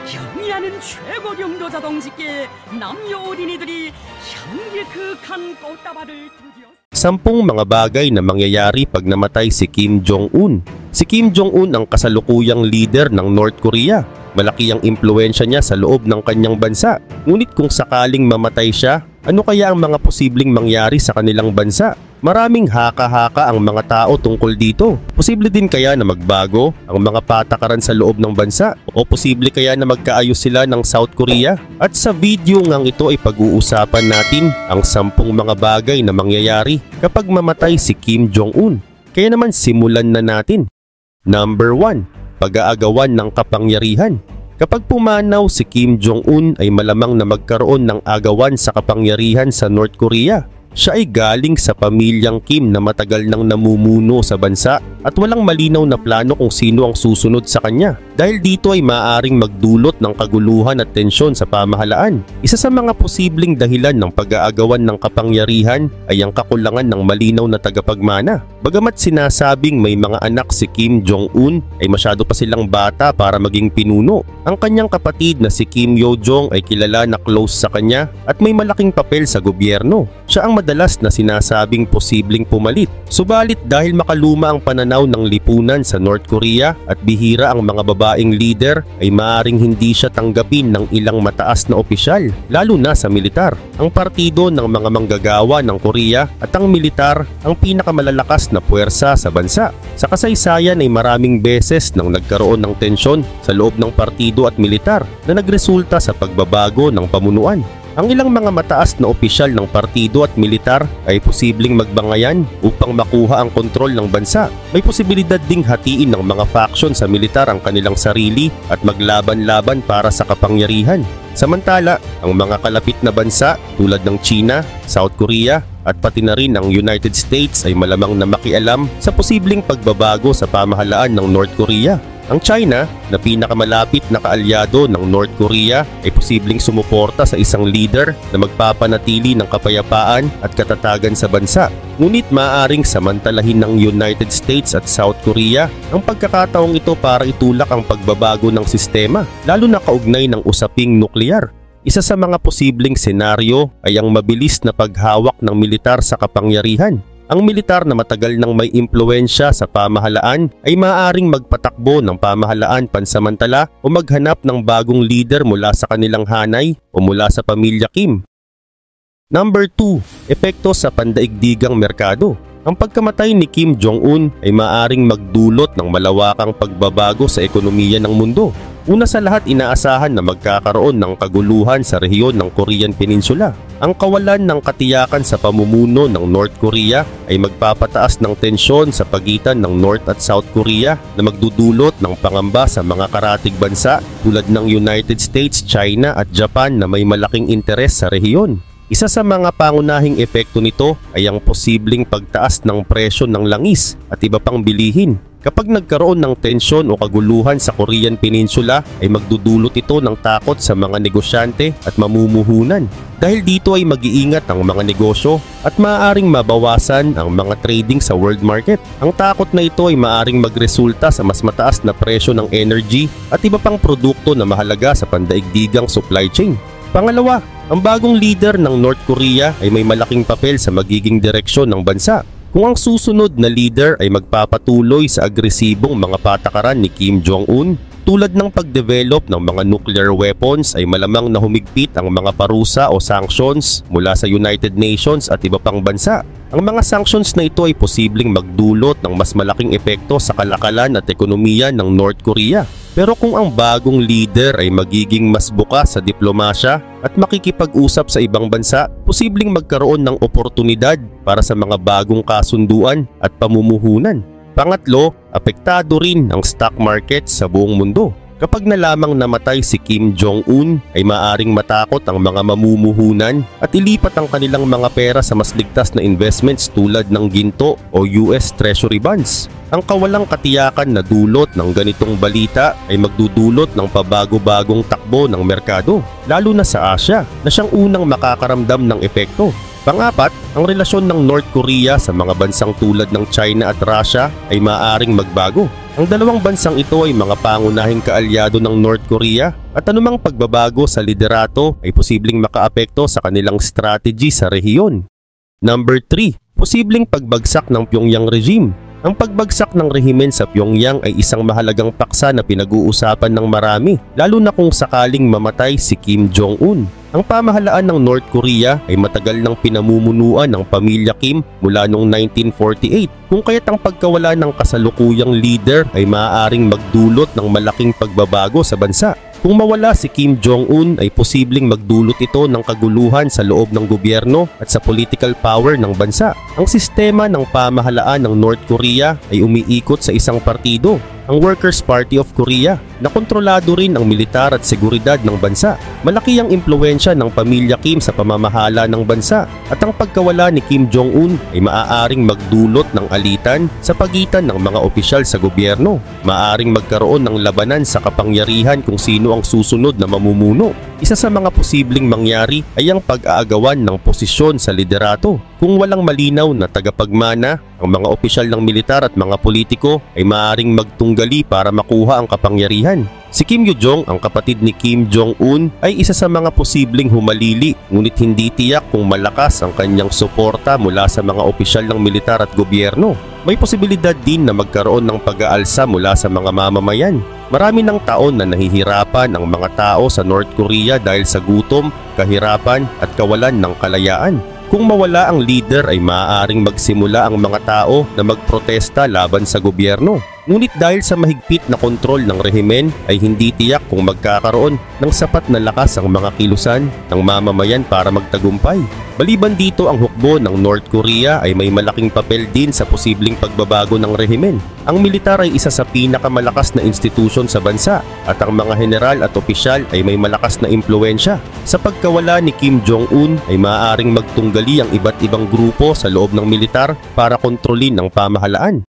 경의하는 최고 경도자 동지께 남녀 어린이들이 향기극한 꽃다발을 드디어 10 mga bagay na mangyayari pag namatay si Kim Jong-un. Si Kim Jong-un ang kasalukuyang leader ng North Korea. Malaki ang impluwensya niya sa loob ng kanyang bansa. Ngunit kung sakaling mamatay siya, ano kaya ang mga posibleng mangyari sa kanilang bansa? Maraming haka-haka ang mga tao tungkol dito. Posible din kaya na magbago ang mga patakaran sa loob ng bansa? O posible kaya na magkaayos sila ng South Korea? At sa video ngang ito ay pag-uusapan natin ang 10 mga bagay na mangyayari kapag mamatay si Kim Jong-un. Kaya naman simulan na natin. Number 1. Pag-aagawan ng kapangyarihan. Kapag pumanaw si Kim Jong-un ay malamang na magkaroon ng agawan sa kapangyarihan sa North Korea. Siya ay galing sa pamilyang Kim na matagal nang namumuno sa bansa at walang malinaw na plano kung sino ang susunod sa kanya. Dahil dito ay maaaring magdulot ng kaguluhan at tensyon sa pamahalaan. Isa sa mga posibleng dahilan ng pag-aagawan ng kapangyarihan ay ang kakulangan ng malinaw na tagapagmana. Bagamat sinasabing may mga anak si Kim Jong-un ay masyado pa silang bata para maging pinuno. Ang kanyang kapatid na si Kim Yo-jong ay kilala na close sa kanya at may malaking papel sa gobyerno. Siya ang madalas na sinasabing posibleng pumalit. Subalit dahil makaluma ang pananaw ng lipunan sa North Korea at bihira ang mga babaeng leader ay maaaring hindi siya tanggapin ng ilang mataas na opisyal, lalo na sa militar. Ang partido ng mga manggagawa ng Korea at ang militar ang pinakamalalakas na puwersa sa bansa. Sa kasaysayan ay maraming beses nang nagkaroon ng tensyon sa loob ng partido at militar na nagresulta sa pagbabago ng pamunuan. Ang ilang mga mataas na opisyal ng partido at militar ay posibleng magbangayan upang makuha ang kontrol ng bansa. May posibilidad ding hatiin ng mga faction sa militar ang kanilang sarili at maglaban-laban para sa kapangyarihan. Samantala, ang mga kalapit na bansa tulad ng China, South Korea at pati na rin ang United States ay malamang na makialam sa posibleng pagbabago sa pamahalaan ng North Korea. Ang China, na pinakamalapit na kaalyado ng North Korea, ay posibleng sumuporta sa isang leader na magpapanatili ng kapayapaan at katatagan sa bansa. Ngunit maaaring samantalahin ng United States at South Korea ang pagkakataong ito para itulak ang pagbabago ng sistema, lalo na kaugnay ng usaping nuklear. Isa sa mga posibleng senaryo ay ang mabilis na paghawak ng militar sa kapangyarihan. Ang militar na matagal nang may impluwensya sa pamahalaan ay maaaring magpatakbo ng pamahalaan pansamantala o maghanap ng bagong leader mula sa kanilang hanay o mula sa pamilya Kim. Number 2. Epekto sa pandaigdigang merkado. Ang pagkamatay ni Kim Jong-un ay maaaring magdulot ng malawakang pagbabago sa ekonomiya ng mundo. Una sa lahat, inaasahan na magkakaroon ng kaguluhan sa rehiyon ng Korean Peninsula. Ang kawalan ng katiyakan sa pamumuno ng North Korea ay magpapataas ng tensyon sa pagitan ng North at South Korea na magdudulot ng pangamba sa mga karatig bansa tulad ng United States, China at Japan na may malaking interes sa rehiyon. Isa sa mga pangunahing epekto nito ay ang posibleng pagtaas ng presyo ng langis at iba pang bilihin. Kapag nagkaroon ng tensyon o kaguluhan sa Korean Peninsula ay magdudulot ito ng takot sa mga negosyante at mamumuhunan. Dahil dito ay mag-iingat ang mga negosyo at maaaring mabawasan ang mga trading sa world market. Ang takot na ito ay maaaring magresulta sa mas mataas na presyo ng energy at iba pang produkto na mahalaga sa pandaigdigang supply chain. Pangalawa, ang bagong leader ng North Korea ay may malaking papel sa magiging direksyon ng bansa. Kung ang susunod na leader ay magpapatuloy sa agresibong mga patakaran ni Kim Jong-un, tulad ng pagdevelop ng mga nuclear weapons ay malamang na humigpit ang mga parusa o sanctions mula sa United Nations at iba pang bansa. Ang mga sanctions na ito ay posibleng magdulot ng mas malaking epekto sa kalakalan at ekonomiya ng North Korea. Pero kung ang bagong leader ay magiging mas bukas sa diplomasya at makikipag-usap sa ibang bansa, posibleng magkaroon ng oportunidad para sa mga bagong kasunduan at pamumuhunan. Pangatlo, apektado rin ang stock market sa buong mundo. Kapag nalamang namatay si Kim Jong-un ay maaring matakot ang mga mamumuhunan at ilipat ang kanilang mga pera sa mas ligtas na investments tulad ng ginto o US Treasury bonds. Ang kawalang katiyakan na dulot ng ganitong balita ay magdudulot ng pabago-bagong takbo ng merkado, lalo na sa Asia na siyang unang makakaramdam ng epekto. Pangapat, ang relasyon ng North Korea sa mga bansang tulad ng China at Russia ay maaaring magbago. Ang dalawang bansang ito ay mga pangunahing kaalyado ng North Korea at anumang pagbabago sa liderato ay posibleng makaapekto sa kanilang strategy sa rehiyon. Number 3. Posibleng pagbagsak ng Pyongyang regime. Ang pagbagsak ng rehimen sa Pyongyang ay isang mahalagang paksa na pinag-uusapan ng marami, lalo na kung sakaling mamatay si Kim Jong-un. Ang pamahalaan ng North Korea ay matagal nang pinamumunuan ng pamilya Kim mula noong 1948, kung kaya't ang pagkawala ng kasalukuyang leader ay maaaring magdulot ng malaking pagbabago sa bansa. Kung mawala si Kim Jong-un ay posibleng magdulot ito ng kaguluhan sa loob ng gobyerno at sa political power ng bansa. Ang sistema ng pamahalaan ng North Korea ay umiikot sa isang partido, ang Workers' Party of Korea, na kontrolado rin ang militar at seguridad ng bansa. Malaki ang impluwensya ng pamilya Kim sa pamamahala ng bansa at ang pagkawala ni Kim Jong-un ay maaaring magdulot ng alitan sa pagitan ng mga opisyal sa gobyerno. Maaaring magkaroon ng labanan sa kapangyarihan kung sino ang susunod na mamumuno. Isa sa mga posibleng mangyari ay ang pag-aagawan ng posisyon sa liderato. Kung walang malinaw na tagapagmana, ang mga opisyal ng militar at mga politiko ay maaaring magtunggali para makuha ang kapangyarihan. Si Kim Yo-jong, ang kapatid ni Kim Jong-un, ay isa sa mga posibleng humalili, ngunit hindi tiyak kung malakas ang kanyang suporta mula sa mga opisyal ng militar at gobyerno. May posibilidad din na magkaroon ng pag-aalsa mula sa mga mamamayan. Marami ng taon na nahihirapan ang mga tao sa North Korea dahil sa gutom, kahirapan at kawalan ng kalayaan. Kung mawala ang leader ay maaaring magsimula ang mga tao na magprotesta laban sa gobyerno. Ngunit dahil sa mahigpit na kontrol ng rehimen ay hindi tiyak kung magkakaroon ng sapat na lakas ang mga kilusan ng mamamayan para magtagumpay. Maliban dito, ang hukbo ng North Korea ay may malaking papel din sa posibleng pagbabago ng rehimen. Ang militar ay isa sa pinakamalakas na institusyon sa bansa at ang mga general at opisyal ay may malakas na impluwensya. Sa pagkawala ni Kim Jong-un ay maaaring magtunggali ang iba't ibang grupo sa loob ng militar para kontrolin ang pamahalaan.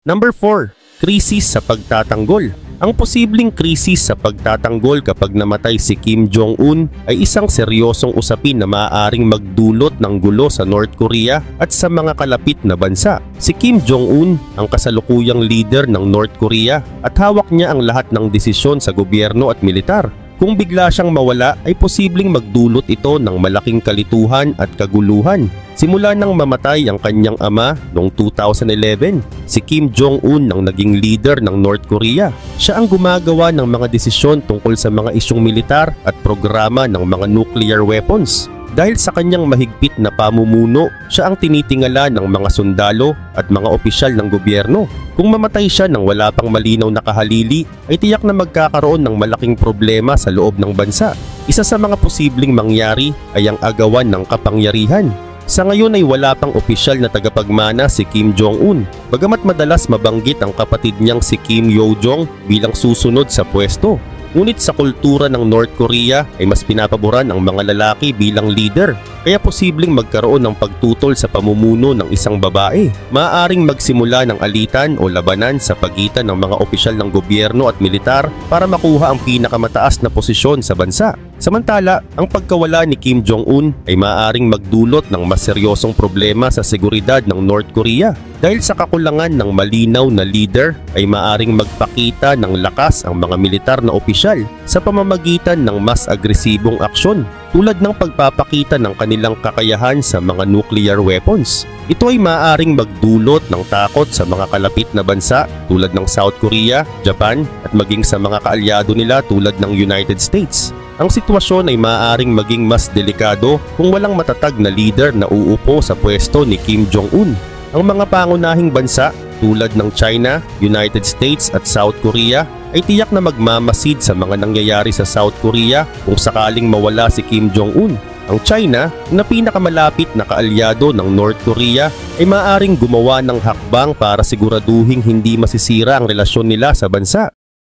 Number 4. Krisis sa pagtatanggol. Ang posibleng krisis sa pagtatanggol kapag namatay si Kim Jong-un ay isang seryosong usapin na maaaring magdulot ng gulo sa North Korea at sa mga kalapit na bansa. Si Kim Jong-un ang kasalukuyang leader ng North Korea at hawak niya ang lahat ng desisyon sa gobyerno at militar. Kung bigla siyang mawala ay posibleng magdulot ito ng malaking kalituhan at kaguluhan. Simula nang mamatay ang kanyang ama noong 2011, si Kim Jong-un ang naging leader ng North Korea. Siya ang gumagawa ng mga desisyon tungkol sa mga isyung militar at programa ng mga nuclear weapons. Dahil sa kanyang mahigpit na pamumuno, siya ang tinitingala ng mga sundalo at mga opisyal ng gobyerno. Kung mamatay siya nang wala pang malinaw na kahalili, ay tiyak na magkakaroon ng malaking problema sa loob ng bansa. Isa sa mga posibleng mangyari ay ang agawan ng kapangyarihan. Sa ngayon ay wala pang opisyal na tagapagmana si Kim Jong-un, bagamat madalas mabanggit ang kapatid niyang si Kim Yo-jong bilang susunod sa pwesto. Ngunit sa kultura ng North Korea ay mas pinapaboran ang mga lalaki bilang leader, kaya posibleng magkaroon ng pagtutol sa pamumuno ng isang babae. Maaaring magsimula ng alitan o labanan sa pagitan ng mga opisyal ng gobyerno at militar para makuha ang pinakamataas na posisyon sa bansa. Samantala, ang pagkawala ni Kim Jong-un ay maaaring magdulot ng mas seryosong problema sa seguridad ng North Korea. Dahil sa kakulangan ng malinaw na leader ay maaaring magpakita ng lakas ang mga militar na opisyal sa pamamagitan ng mas agresibong aksyon tulad ng pagpapakita ng kanilang kakayahan sa mga nuclear weapons. Ito ay maaaring magdulot ng takot sa mga kalapit na bansa tulad ng South Korea, Japan at maging sa mga kaalyado nila tulad ng United States. Ang sitwasyon ay maaaring maging mas delikado kung walang matatag na leader na uupo sa pwesto ni Kim Jong-un. Ang mga pangunahing bansa tulad ng China, United States at South Korea ay tiyak na magmamasid sa mga nangyayari sa South Korea kung sakaling mawala si Kim Jong-un. Ang China, na pinakamalapit na kaalyado ng North Korea, ay maaaring gumawa ng hakbang para siguraduhing hindi masisira ang relasyon nila sa bansa.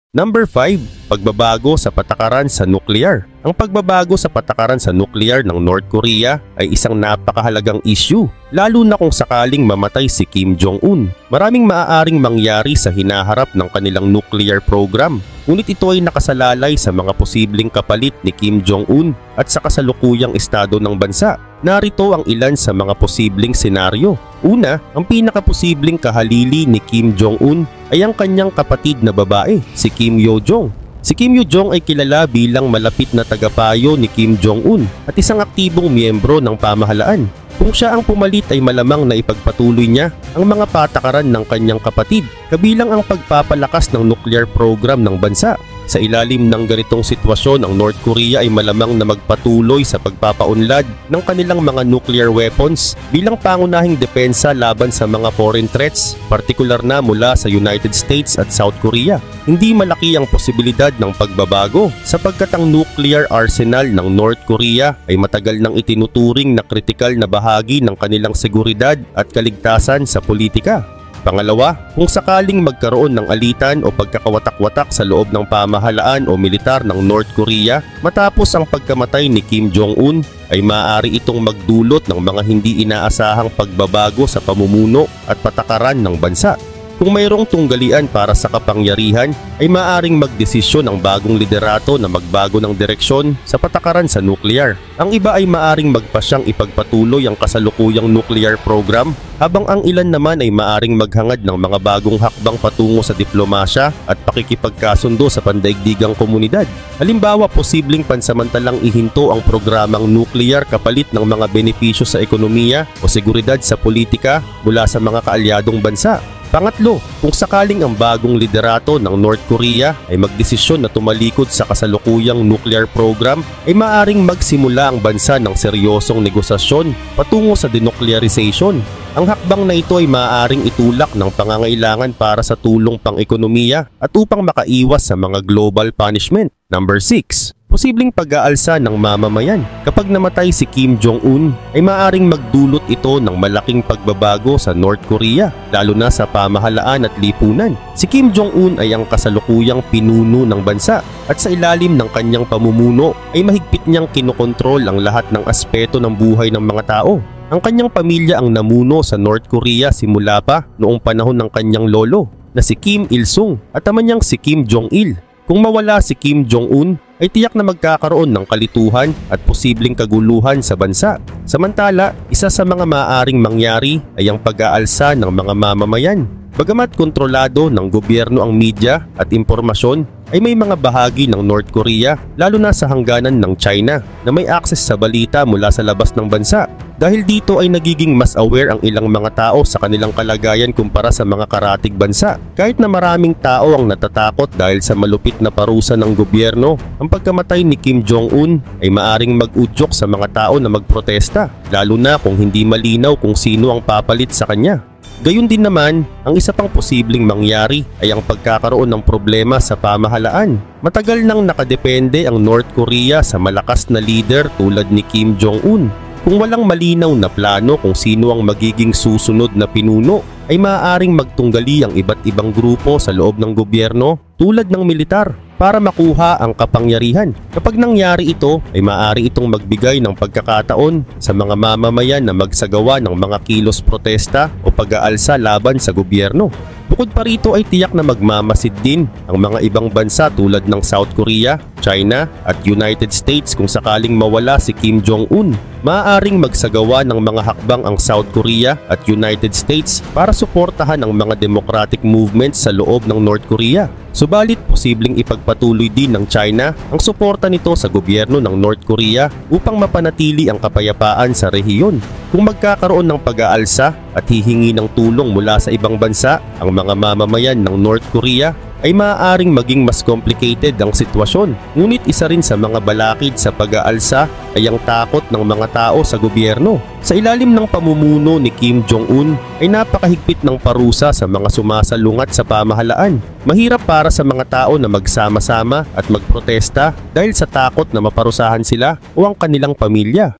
Number 5. Pagbabago sa patakaran sa nuklear. Ang pagbabago sa patakaran sa nuklear ng North Korea ay isang napakahalagang issue, lalo na kung sakaling mamatay si Kim Jong-un. Maraming maaaring mangyari sa hinaharap ng kanilang nuclear program, ngunit ito ay nakasalalay sa mga posibleng kapalit ni Kim Jong-un at sa kasalukuyang estado ng bansa. Narito ang ilan sa mga posibleng senaryo. Una, ang pinakaposibleng kahalili ni Kim Jong-un ay ang kanyang kapatid na babae, si Kim Yo-jong. Si Kim Yo-jong ay kilala bilang malapit na tagapayo ni Kim Jong-un at isang aktibong miyembro ng pamahalaan. Kung siya ang pumalit ay malamang na ipagpatuloy niya ang mga patakaran ng kanyang kapatid, kabilang ang pagpapalakas ng nuclear program ng bansa. Sa ilalim ng ganitong sitwasyon, ang North Korea ay malamang na magpatuloy sa pagpapaunlad ng kanilang mga nuclear weapons bilang pangunahing depensa laban sa mga foreign threats, partikular na mula sa United States at South Korea. Hindi malaki ang posibilidad ng pagbabago sapagkat ang nuclear arsenal ng North Korea ay matagal nang itinuturing na kritikal na bahagi ng kanilang seguridad at kaligtasan sa politika. Pangalawa, kung sakaling magkaroon ng alitan o pagkakawatak-watak sa loob ng pamahalaan o militar ng North Korea matapos ang pagkamatay ni Kim Jong-un, ay maaari itong magdulot ng mga hindi inaasahang pagbabago sa pamumuno at patakaran ng bansa. Kung mayroong tunggalian para sa kapangyarihan, ay maaaring magdesisyon ang bagong liderato na magbago ng direksyon sa patakaran sa nuclear. Ang iba ay maaaring magpasyang ipagpatuloy ang kasalukuyang nuclear program, habang ang ilan naman ay maaaring maghangad ng mga bagong hakbang patungo sa diplomasya at pakikipagkasundo sa pandaigdigang komunidad. Halimbawa, posibleng pansamantalang ihinto ang programang nuclear kapalit ng mga benepisyo sa ekonomiya o seguridad sa politika mula sa mga kaalyadong bansa. Pangatlo, kung sakaling ang bagong liderato ng North Korea ay magdesisyon na tumalikod sa kasalukuyang nuclear program, ay maaaring magsimula ang bansa ng seryosong negosasyon patungo sa denuclearization. Ang hakbang na ito ay maaaring itulak ng pangangailangan para sa tulong pang-ekonomiya at upang makaiwas sa mga global punishment. Number 6. Posibleng pag-aalsa ng mamamayan. Kapag namatay si Kim Jong-un, ay maaaring magdulot ito ng malaking pagbabago sa North Korea, lalo na sa pamahalaan at lipunan. Si Kim Jong-un ay ang kasalukuyang pinuno ng bansa at sa ilalim ng kanyang pamumuno ay mahigpit niyang kinokontrol ang lahat ng aspeto ng buhay ng mga tao. Ang kanyang pamilya ang namuno sa North Korea simula pa noong panahon ng kanyang lolo na si Kim Il-sung at ama niyang si Kim Jong-il. Kung mawala si Kim Jong-un, ay tiyak na magkakaroon ng kalituhan at posibleng kaguluhan sa bansa. Samantala, isa sa mga maaaring mangyari ay ang pag-aalsa ng mga mamamayan. Bagamat kontrolado ng gobyerno ang media at impormasyon, ay may mga bahagi ng North Korea, lalo na sa hangganan ng China, na may access sa balita mula sa labas ng bansa. Dahil dito ay nagiging mas aware ang ilang mga tao sa kanilang kalagayan kumpara sa mga karatig bansa. Kahit na maraming tao ang natatakot dahil sa malupit na parusa ng gobyerno, ang pagkamatay ni Kim Jong-un ay maaring mag-udyok sa mga tao na magprotesta, lalo na kung hindi malinaw kung sino ang papalit sa kanya. Gayun din naman, ang isa pang posibleng mangyari ay ang pagkakaroon ng problema sa pamahalaan. Matagal nang nakadepende ang North Korea sa malakas na leader tulad ni Kim Jong-un. Kung walang malinaw na plano kung sino ang magiging susunod na pinuno, ay maaaring magtunggali ang iba't ibang grupo sa loob ng gobyerno tulad ng militar para makuha ang kapangyarihan. Kapag nangyari ito, ay maaari itong magbigay ng pagkakataon sa mga mamamayan na magsagawa ng mga kilos protesta o pag-aalsa laban sa gobyerno. Bukod pa rito ay tiyak na magmamasid din ang mga ibang bansa tulad ng South Korea, China at United States kung sakaling mawala si Kim Jong-un. Maaaring magsagawa ng mga hakbang ang South Korea at United States para suportahan ang mga democratic movements sa loob ng North Korea. Subalit posibleng ipagpatuloy din ng China ang suporta nito sa gobyerno ng North Korea upang mapanatili ang kapayapaan sa rehiyon. Kung magkakaroon ng pag-aalsa at hihingi ng tulong mula sa ibang bansa ang mga mamamayan ng North Korea, ay maaaring maging mas complicated ang sitwasyon. Ngunit isa rin sa mga balakid sa pag-aalsa ay ang takot ng mga tao sa gobyerno. Sa ilalim ng pamumuno ni Kim Jong-un ay napakahigpit ng parusa sa mga sumasalungat sa pamahalaan. Mahirap para sa mga tao na magsama-sama at magprotesta dahil sa takot na maparusahan sila o ang kanilang pamilya.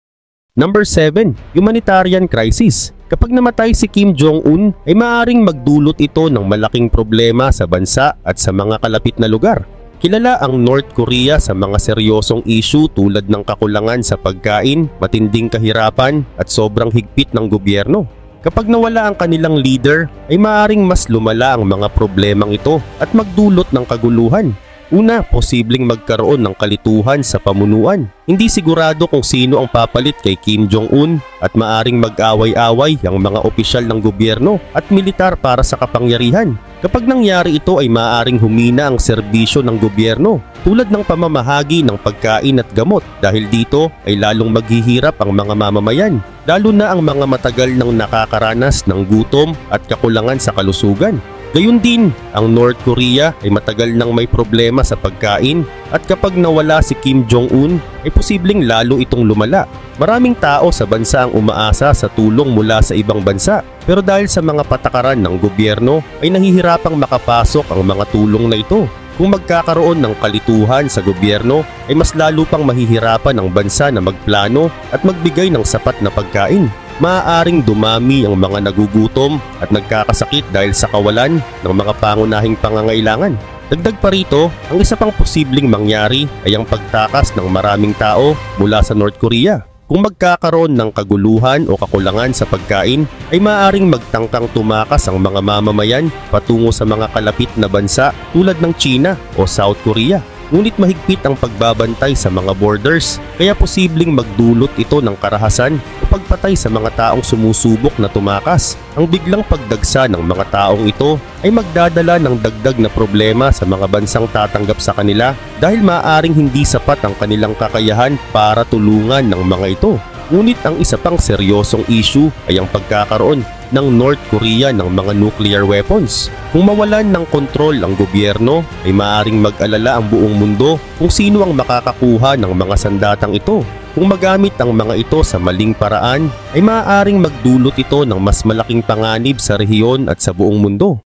Number 7. Humanitarian crisis. Kapag namatay si Kim Jong-un, ay maaaring magdulot ito ng malaking problema sa bansa at sa mga kalapit na lugar. Kilala ang North Korea sa mga seryosong issue tulad ng kakulangan sa pagkain, matinding kahirapan at sobrang higpit ng gobyerno. Kapag nawala ang kanilang leader, ay maaaring mas lumala ang mga problemang ito at magdulot ng kaguluhan. Una, posibleng magkaroon ng kalituhan sa pamunuan. Hindi sigurado kung sino ang papalit kay Kim Jong-un at maaring mag-away-away ang mga opisyal ng gobyerno at militar para sa kapangyarihan. Kapag nangyari ito ay maaaring humina ang serbisyo ng gobyerno tulad ng pamamahagi ng pagkain at gamot dahil dito ay lalong maghihirap ang mga mamamayan, lalo na ang mga matagal nang nakakaranas ng gutom at kakulangan sa kalusugan. Gayun din, ang North Korea ay matagal nang may problema sa pagkain at kapag nawala si Kim Jong-un ay posibleng lalo itong lumala. Maraming tao sa bansa ang umaasa sa tulong mula sa ibang bansa pero dahil sa mga patakaran ng gobyerno ay nahihirapang makapasok ang mga tulong na ito. Kung magkakaroon ng kalituhan sa gobyerno ay mas lalo pang mahihirapan ang bansa na magplano at magbigay ng sapat na pagkain. Maaaring dumami ang mga nagugutom at nagkakasakit dahil sa kawalan ng mga pangunahing pangangailangan. Dagdag pa rito, ang isa pang posibleng mangyari ay ang pagtakas ng maraming tao mula sa North Korea. Kung magkakaroon ng kaguluhan o kakulangan sa pagkain, ay maaaring magtangkang tumakas ang mga mamamayan patungo sa mga kalapit na bansa tulad ng China o South Korea. Ngunit mahigpit ang pagbabantay sa mga borders, kaya posibleng magdulot ito ng karahasan o pagpatay sa mga taong sumusubok na tumakas. Ang biglang pagdagsa ng mga taong ito ay magdadala ng dagdag na problema sa mga bansang tatanggap sa kanila dahil maaaring hindi sapat ang kanilang kakayahan para tulungan ng mga ito. Ngunit ang isa pang seryosong issue ay ang pagkakaroon ng North Korea ng mga nuclear weapons. Kung mawalan ng kontrol ang gobyerno, ay maaaring mag-alala ang buong mundo kung sino ang makakakuha ng mga sandatang ito. Kung magamit ang mga ito sa maling paraan, ay maaaring magdulot ito ng mas malaking panganib sa rehiyon at sa buong mundo.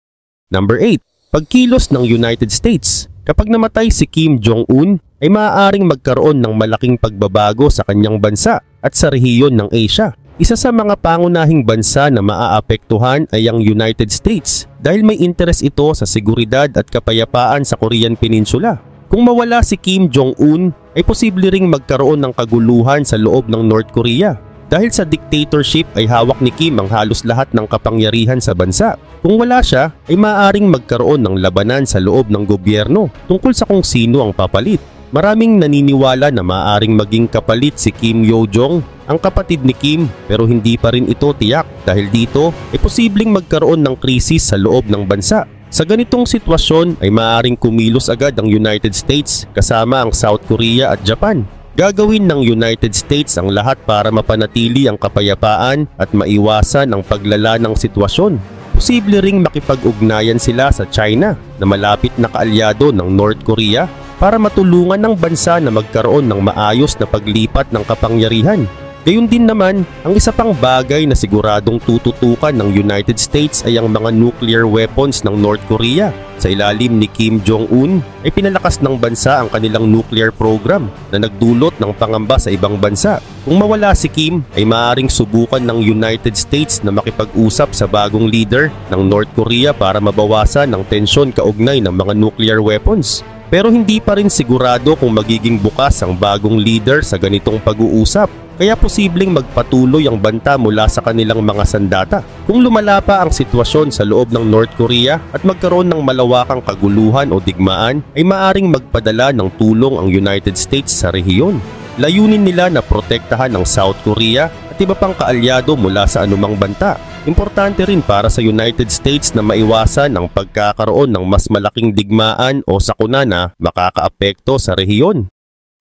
Number 8. Pagkilos ng United States. Kapag namatay si Kim Jong-un, ay maaaring magkaroon ng malaking pagbabago sa kanyang bansa at sa rehiyon ng Asia. Isa sa mga pangunahing bansa na maaapektuhan ay ang United States dahil may interes ito sa seguridad at kapayapaan sa Korean Peninsula. Kung mawala si Kim Jong-un, ay posible ring magkaroon ng kaguluhan sa loob ng North Korea. Dahil sa dictatorship ay hawak ni Kim ang halos lahat ng kapangyarihan sa bansa. Kung wala siya, ay maaaring magkaroon ng labanan sa loob ng gobyerno tungkol sa kung sino ang papalit. Maraming naniniwala na maaaring maging kapalit si Kim Yo-jong, ang kapatid ni Kim, pero hindi pa rin ito tiyak dahil dito ay posibleng magkaroon ng krisis sa loob ng bansa. Sa ganitong sitwasyon ay maaaring kumilos agad ang United States kasama ang South Korea at Japan. Gagawin ng United States ang lahat para mapanatili ang kapayapaan at maiwasan ang paglala ng sitwasyon. Posible ring makipag-ugnayan sila sa China na malapit na kaalyado ng North Korea para matulungan ng bansa na magkaroon ng maayos na paglipat ng kapangyarihan. Gayun din naman, ang isa pang bagay na siguradong tututukan ng United States ay ang mga nuclear weapons ng North Korea. Sa ilalim ni Kim Jong-un ay pinalakas ng bansa ang kanilang nuclear program na nagdulot ng pangamba sa ibang bansa. Kung mawala si Kim ay maaaring subukan ng United States na makipag-usap sa bagong leader ng North Korea para mabawasan ang tensyon kaugnay ng mga nuclear weapons. Pero hindi pa rin sigurado kung magiging bukas ang bagong leader sa ganitong pag-uusap. Kaya posibleng magpatuloy ang banta mula sa kanilang mga sandata. Kung lumala pa ang sitwasyon sa loob ng North Korea at magkaroon ng malawakang kaguluhan o digmaan, ay maaring magpadala ng tulong ang United States sa rehiyon. Layunin nila na protektahan ang South Korea at iba pang kaalyado mula sa anumang banta. Importante rin para sa United States na maiwasan ang pagkakaroon ng mas malaking digmaan o sakuna na makakaapekto sa rehiyon.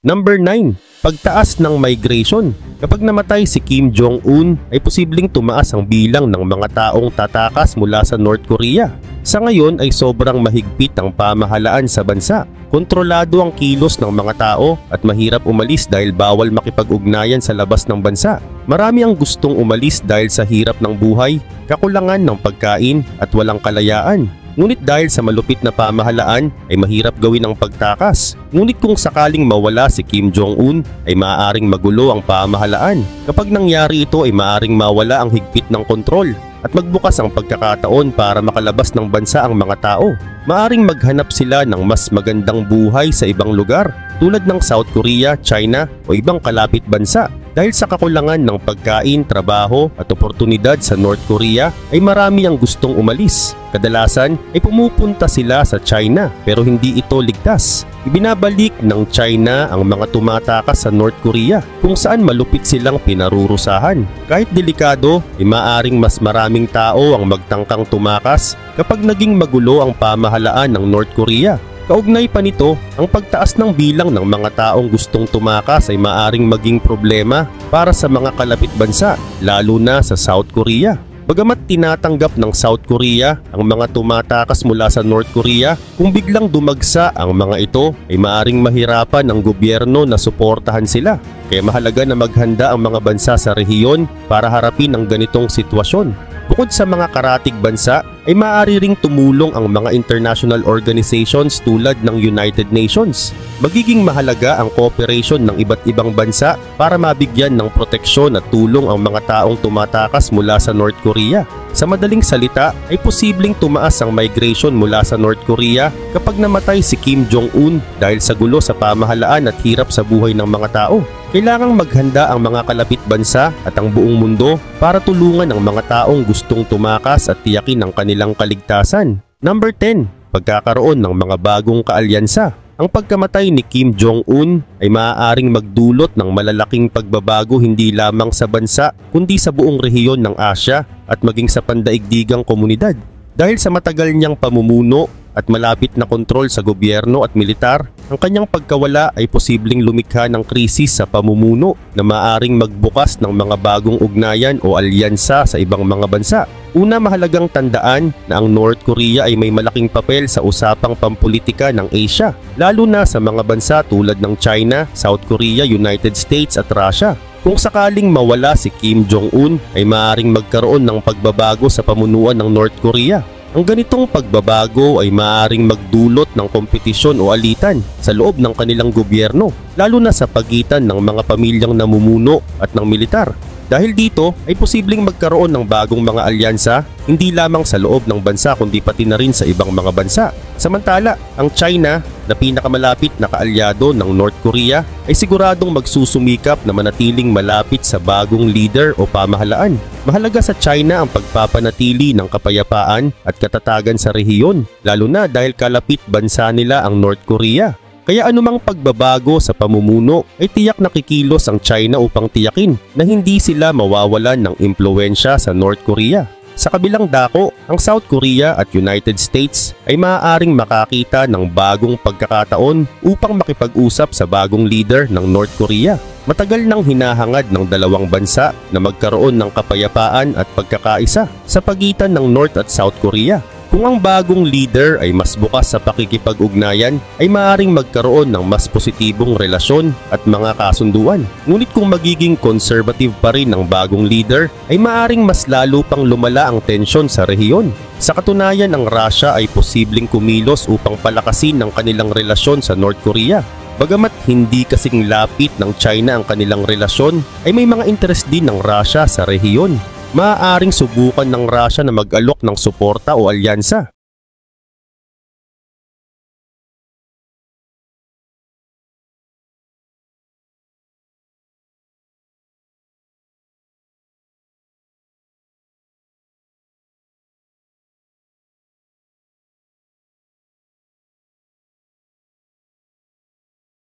Number 9. Pagtaas ng migration. Kapag namatay si Kim Jong-un ay posibleng tumaas ang bilang ng mga taong tatakas mula sa North Korea. Sa ngayon ay sobrang mahigpit ang pamahalaan sa bansa. Kontrolado ang kilos ng mga tao at mahirap umalis dahil bawal makipag-ugnayan sa labas ng bansa. Marami ang gustong umalis dahil sa hirap ng buhay, kakulangan ng pagkain at walang kalayaan. Ngunit dahil sa malupit na pamahalaan ay mahirap gawin ang pagtakas. Ngunit kung sakaling mawala si Kim Jong-un ay maaaring magulo ang pamahalaan. Kapag nangyari ito ay maaaring mawala ang higpit ng kontrol at magbukas ang pagkakataon para makalabas ng bansa ang mga tao. Maaring maghanap sila ng mas magandang buhay sa ibang lugar tulad ng South Korea, China o ibang kalapit bansa. Dahil sa kakulangan ng pagkain, trabaho at oportunidad sa North Korea ay marami ang gustong umalis. Kadalasan ay pumupunta sila sa China pero hindi ito ligtas. ibinabalik ng China ang mga tumatakas sa North Korea kung saan malupit silang pinarurusahan. Kahit delikado, maaring mas maraming tao ang magtangkang tumakas kapag naging magulo ang pamahalaan ng North Korea. Kaugnay pa nito, ang pagtaas ng bilang ng mga taong gustong tumakas ay maaring maging problema para sa mga kalapit bansa, lalo na sa South Korea. Bagamat tinatanggap ng South Korea ang mga tumatakas mula sa North Korea, kung biglang dumagsa ang mga ito ay maaring mahirapan ang gobyerno na suportahan sila. Kaya mahalaga na maghanda ang mga bansa sa rehiyon para harapin ang ganitong sitwasyon. Bukod sa mga karatig bansa, ay maaari ring tumulong ang mga international organizations tulad ng United Nations. Magiging mahalaga ang cooperation ng iba't ibang bansa para mabigyan ng proteksyon at tulong ang mga taong tumatakas mula sa North Korea. Sa madaling salita, ay posibleng tumaas ang migration mula sa North Korea kapag namatay si Kim Jong-un dahil sa gulo sa pamahalaan at hirap sa buhay ng mga tao. Kailangang maghanda ang mga kalapit bansa at ang buong mundo para tulungan ang mga taong gustong tumakas at tiyakin ang kanilang kaligtasan. Number 10. Pagkakaroon ng mga bagong kaalyansa. Ang pagkamatay ni Kim Jong-un ay maaaring magdulot ng malalaking pagbabago hindi lamang sa bansa kundi sa buong rehiyon ng Asya at maging sa pandaigdigang komunidad. Dahil sa matagal niyang pamumuno at malapit na kontrol sa gobyerno at militar, ang kanyang pagkawala ay posibleng lumikha ng krisis sa pamumuno na maaaring magbukas ng mga bagong ugnayan o alyansa sa ibang mga bansa. Una, mahalagang tandaan na ang North Korea ay may malaking papel sa usapang pampolitika ng Asia, lalo na sa mga bansa tulad ng China, South Korea, United States at Russia. Kung sakaling mawala si Kim Jong-un ay maaaring magkaroon ng pagbabago sa pamunuan ng North Korea. Ang ganitong pagbabago ay maaaring magdulot ng kompetisyon o alitan sa loob ng kanilang gobyerno, lalo na sa pagitan ng mga pamilyang namumuno at ng militar. Dahil dito ay posibleng magkaroon ng bagong mga alyansa hindi lamang sa loob ng bansa kundi pati na rin sa ibang mga bansa. Samantala, ang China na pinakamalapit na kaalyado ng North Korea ay siguradong magsusumikap na manatiling malapit sa bagong leader o pamahalaan. Mahalaga sa China ang pagpapanatili ng kapayapaan at katatagan sa rehiyon, lalo na dahil kalapit bansa nila ang North Korea. Kaya anumang pagbabago sa pamumuno ay tiyak na kikilos ang China upang tiyakin na hindi sila mawawalan ng impluwensya sa North Korea. Sa kabilang dako, ang South Korea at United States ay maaaring makakita ng bagong pagkakataon upang makipag-usap sa bagong leader ng North Korea. Matagal nang hinahangad ng dalawang bansa na magkaroon ng kapayapaan at pagkakaisa sa pagitan ng North at South Korea. Kung ang bagong leader ay mas bukas sa pakikipag-ugnayan, ay maaaring magkaroon ng mas positibong relasyon at mga kasunduan. Ngunit kung magiging conservative pa rin ang bagong leader, ay maaaring mas lalo pang lumala ang tensyon sa rehiyon. Sa katunayan, ang Russia ay posibleng kumilos upang palakasin ang kanilang relasyon sa North Korea. Bagamat hindi kasing lapit ng China ang kanilang relasyon, ay may mga interes din ng Russia sa rehiyon. Maaaring subukan ng Russia na mag-alok ng suporta o alyansa